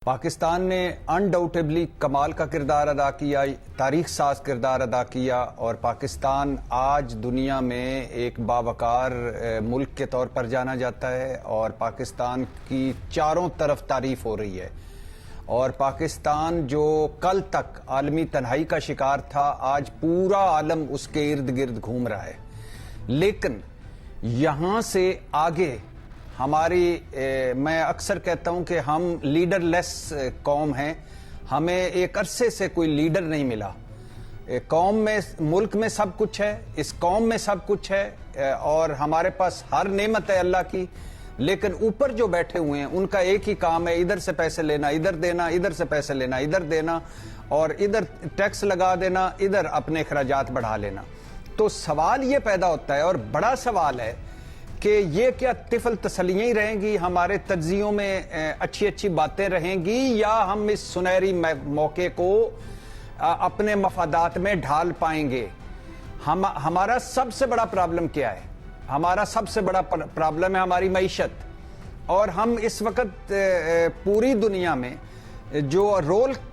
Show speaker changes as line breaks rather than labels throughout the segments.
پاکستان نے انڈاؤٹیبلی کمال کا کردار ادا کیا، تاریخ ساز کردار ادا کیا، اور پاکستان آج دنیا میں ایک باوقار ملک کے طور پر جانا جاتا ہے، اور پاکستان کی چاروں طرف تعریف ہو رہی ہے۔ اور پاکستان جو کل تک عالمی تنہائی کا شکار تھا، آج پورا عالم اس کے ارد گرد گھوم رہا ہے۔ لیکن یہاں سے آگے میں اکثر کہتا ہوں کہ ہم لیڈر لیس قوم ہیں، ہمیں ایک عرصے سے کوئی لیڈر نہیں ملا۔ قوم میں، ملک میں سب کچھ ہے، اس قوم میں سب کچھ ہے، اور ہمارے پاس ہر نعمت ہے اللہ کی، لیکن اوپر جو بیٹھے ہوئے ہیں ان کا ایک ہی کام ہے، ادھر سے پیسے لینا، ادھر دینا، ادھر سے پیسے لینا، ادھر دینا، اور ادھر ٹیکس لگا دینا، ادھر اپنے اخراجات بڑھا لینا۔ تو سوال یہ پیدا ہوتا ہے، اور بڑا سوال ہے، کہ یہ کیا طفل تسلیاں ہی رہیں گی، ہمارے تجزیوں میں اچھی اچھی باتیں رہیں گی، یا ہم اس سنہری موقع کو اپنے مفادات میں ڈھال پائیں گے؟ ہمارا سب سے بڑا پرابلم کیا ہے؟ ہمارا سب سے بڑا پرابلم ہے ہماری معیشت، اور ہم اس وقت پوری دنیا میں جو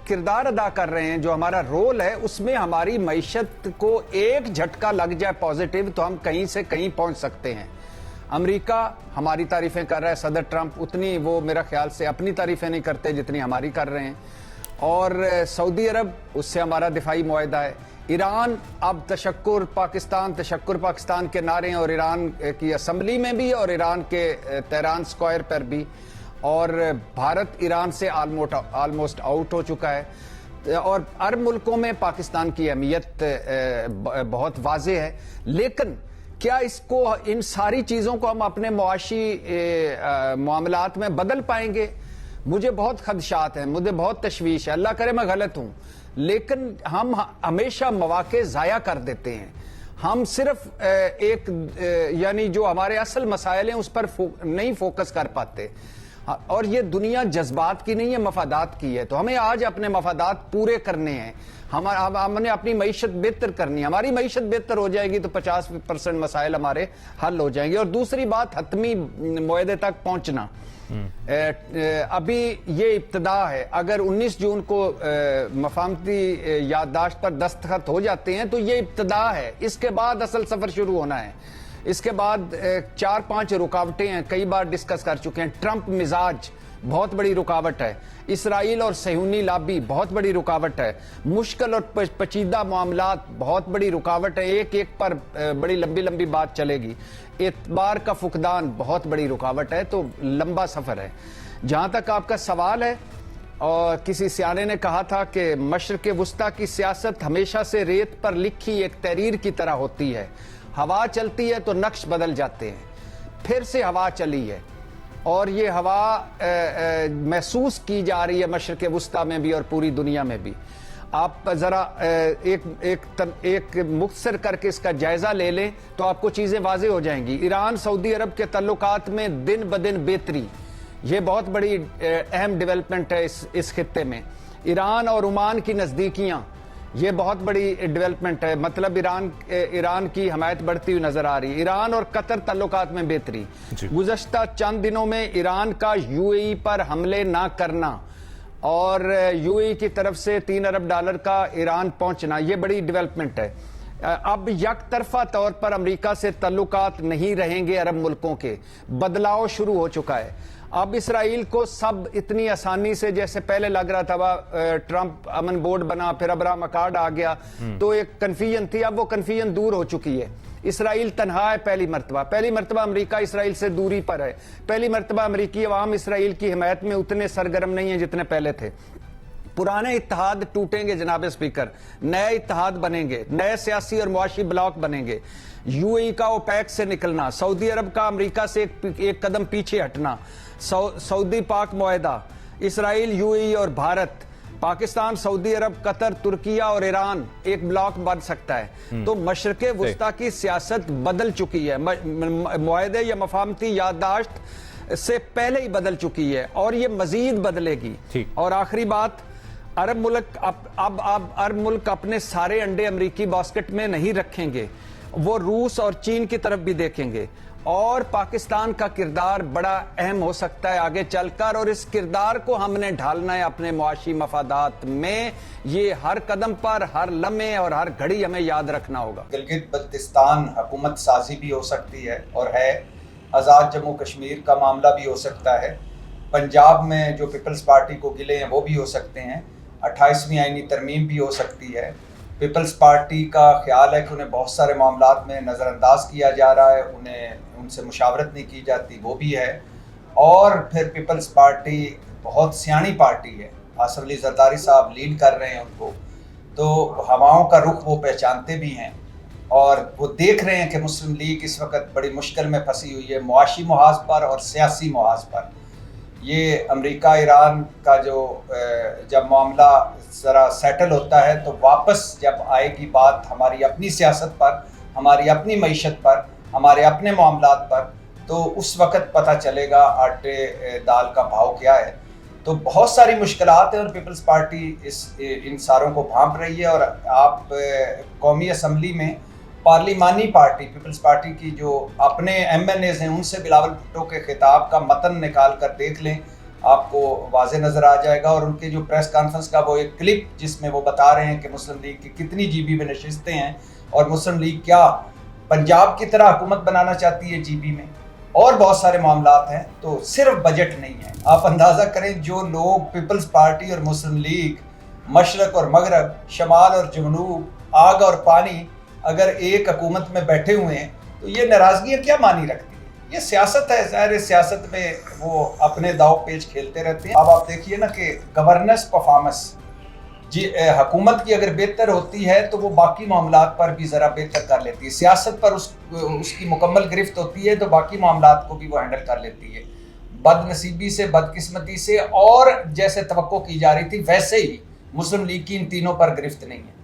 کردار ادا کر رہے ہیں، جو ہمارا رول ہے، اس میں ہماری معیشت کو ایک جھٹکا لگ جائے پازیٹیو تو ہم کہیں سے کہیں پہنچ سکتے ہیں۔ امریکہ ہماری تعریفیں کر رہا ہے، صدر ٹرمپ اتنی وہ میرا خیال سے اپنی تعریفیں نہیں کرتے جتنی ہماری کر رہے ہیں، اور سعودی عرب، اس سے ہمارا دفاعی معاہدہ ہے۔ ایران اب تشکر پاکستان کے نعرے ہیں، اور ایران کی اسمبلی میں بھی، اور ایران کے تہران سکوائر پر بھی، اور بھارت ایران سے آلموسٹ آؤٹ ہو چکا ہے، اور عرب ملکوں میں پاکستان کی اہمیت بہت واضح ہے۔ لیکن کیا ان ساری چیزوں کو ہم اپنے معاشی معاملات میں بدل پائیں گے؟ مجھے بہت خدشات ہیں، مجھے بہت تشویش ہے، اللہ کرے میں غلط ہوں، لیکن ہم ہمیشہ مواقع ضائع کر دیتے ہیں۔ ہم صرف یعنی جو ہمارے اصل مسائل ہیں اس پر نہیں فوکس کر پاتے، اور یہ دنیا جذبات کی نہیں ہے، مفادات کی ہے۔ تو ہمیں آج اپنے مفادات پورے کرنے ہیں، ہم نے اپنی معیشت بہتر کرنی ہے۔ ہماری معیشت بہتر ہو جائے گی تو 50% مسائل ہمارے حل ہو جائیں گے۔ اور دوسری بات، حتمی معاہدے تک پہنچنا، ابھی یہ ابتدا ہے۔ اگر 19 جون کو مفاہمتی یادداشت پر دستخط ہو جاتے ہیں تو یہ ابتدا ہے، اس کے بعد اصل سفر شروع ہونا ہے۔ اس کے بعد 4-5 رکاوٹیں ہیں، کئی بار ڈسکس کر چکے ہیں۔ ٹرمپ مزاج بہت بڑی رکاوٹ ہے، اسرائیل اور صہیونی لابی بہت بڑی رکاوٹ ہے، مشکل اور پیچیدہ معاملات بہت بڑی رکاوٹ ہے، ایک پر بڑی لمبی بات چلے گی، اعتبار کا فقدان بہت بڑی رکاوٹ ہے۔ تو لمبا سفر ہے۔ جہاں تک آپ کا سوال ہے، اور کسی سیانے نے کہا تھا کہ مشرق وسطیٰ کی سیاست ہمیشہ سے ریت پر لکھی ایک تحریر کی طرح ہوتی ہے، ہوا چلتی ہے تو نقش بدل جاتے ہیں۔ پھر سے ہوا چلی ہے، اور یہ ہوا محسوس کی جا رہی ہے مشرق وسطیٰ میں بھی اور پوری دنیا میں بھی۔ آپ ذرا ایک مختصر کر کے اس کا جائزہ لے لیں تو آپ کو چیزیں واضح ہو جائیں گی۔ ایران سعودی عرب کے تعلقات میں دن بدن بہتری، یہ بہت بڑی اہم ڈیولپمنٹ ہے اس خطے میں۔ ایران اور عمان کی نزدیکیاں، یہ بہت بڑی ڈیولپمنٹ ہے، مطلب ایران کی حمایت بڑھتی ہوئی نظر آ رہی ہے۔ ایران اور قطر تعلقات میں بہتری، گزشتہ چند دنوں میں ایران کا UAE پر حملے نہ کرنا، اور UAE کی طرف سے $3 ارب کا ایران پہنچنا، یہ بڑی ڈیولپمنٹ ہے۔ اب یک طرفہ طور پر امریکہ سے تعلقات نہیں رہیں گے عرب ملکوں کے، بدلاؤ شروع ہو چکا ہے۔ اب اسرائیل کو سب اتنی آسانی سے، جیسے پہلے لگ رہا تھا ٹرمپ امن بورڈ بنا، پھر ابراہم اکارڈ آ گیا، تو ایک کنفیوژن تھی، اب وہ کنفیوژن دور ہو چکی ہے۔ اسرائیل تنہا ہے، پہلی مرتبہ امریکہ اسرائیل سے دوری پر ہے، پہلی مرتبہ امریکی عوام اسرائیل کی حمایت میں اتنے سرگرم نہیں ہیں جتنے پہلے تھے۔ پرانے اتحاد ٹوٹیں گے جناب اسپیکر، نئے اتحاد بنیں گے، نئے سیاسی اور معاشی بلاک بنیں گے۔ UAE کا اوپیک سے نکلنا، سعودی عرب کا امریکہ سے ایک قدم پیچھے ہٹنا، سعودی پاک معاہدہ، اسرائیل، UAE اور بھارت، پاکستان، سعودی عرب، قطر، ترکیہ اور ایران ایک بلاک بن سکتا ہے۔ تو مشرق وسطیٰ کی سیاست بدل چکی ہے، معاہدے یا مفاہمتی یادداشت سے پہلے ہی بدل چکی ہے، اور یہ مزید بدلے گی۔ اور آخری بات، عرب ملک اپنے سارے انڈے امریکی باسکٹ میں نہیں رکھیں گے، وہ روس اور چین کی طرف بھی دیکھیں گے، اور پاکستان کا کردار بڑا اہم ہو سکتا ہے آگے چل کر، اور اس کردار کو ہم نے ڈھالنا ہے اپنے معاشی مفادات میں. یہ ہر قدم پر، ہر لمحے اور ہر گھڑی ہمیں یاد رکھنا ہوگا.
گلگت بلتستان حکومت سازی بھی ہو سکتی ہے اور ہے، آزاد جموں کشمیر کا معاملہ بھی ہو سکتا ہے، پنجاب میں جو پیپلز پارٹی کو گلے ہیں وہ بھی ہو سکتے ہیں، 28ویں آئینی ترمیم بھی ہو سکتی ہے. پیپلز پارٹی کا خیال ہے کہ انہیں بہت سارے معاملات میں نظر انداز کیا جا رہا ہے، ان سے مشاورت نہیں کی جاتی، وہ بھی ہے. اور پھر پیپلز پارٹی بہت سیانی پارٹی ہے، آصف علی زرداری صاحب لیڈ کر رہے ہیں ان کو، تو ہواؤں کا رخ وہ پہچانتے بھی ہیں اور وہ دیکھ رہے ہیں کہ مسلم لیگ اس وقت بڑی مشکل میں پھنسی ہوئی ہے، معاشی محاذ پر اور سیاسی محاذ پر. یہ امریکہ ایران کا جب معاملہ ذرا سیٹل ہوتا ہے تو واپس جب آئے گی بات ہماری اپنی سیاست پر، ہماری اپنی معیشت پر، ہمارے اپنے معاملات پر، تو اس وقت پتہ چلے گا آٹے دال کا بھاؤ کیا ہے. تو بہت ساری مشکلات ہیں اور پیپلز پارٹی ان ساروں کو بھانپ رہی ہے. اور آپ قومی اسمبلی میں پارلیمانی پارٹی پیپلز پارٹی کی جو اپنے ایم این ایز ہیں ان سے بلاول بھٹو کے خطاب کا متن نکال کر دیکھ لیں، آپ کو واضح نظر آ جائے گا. اور ان کے جو پریس کانفرنس کا وہ ایک کلپ جس میں وہ بتا رہے ہیں کہ مسلم لیگ کی کتنی جی بی میں نشستیں ہیں اور مسلم لیگ کیا پنجاب کی طرح حکومت بنانا چاہتی ہے جی بی میں، اور بہت سارے معاملات ہیں. تو صرف بجٹ نہیں ہے. آپ اندازہ کریں جو لوگ پیپلز پارٹی اور مسلم لیگ، مشرق اور مغرب، شمال اور جنوب، آگ اور پانی، اگر ایک حکومت میں بیٹھے ہوئے ہیں تو یہ ناراضگیاں کیا معنی رکھتی ہیں؟ یہ سیاست ہے، ظاہر سیاست میں وہ اپنے داؤ پیچ کھیلتے رہتے ہیں. اب آپ دیکھیے نا کہ گورننس پرفارمنس حکومت کی اگر بہتر ہوتی ہے تو وہ باقی معاملات پر بھی ذرا بہتر کر لیتی ہے. سیاست پر اس کی مکمل گرفت ہوتی ہے تو باقی معاملات کو بھی وہ ہینڈل کر لیتی ہے. بد نصیبی سے، بدقسمتی سے، اور جیسے توقع کی جا رہی تھی ویسے ہی مسلم لیگ کی ان تینوں پر گرفت نہیں ہے.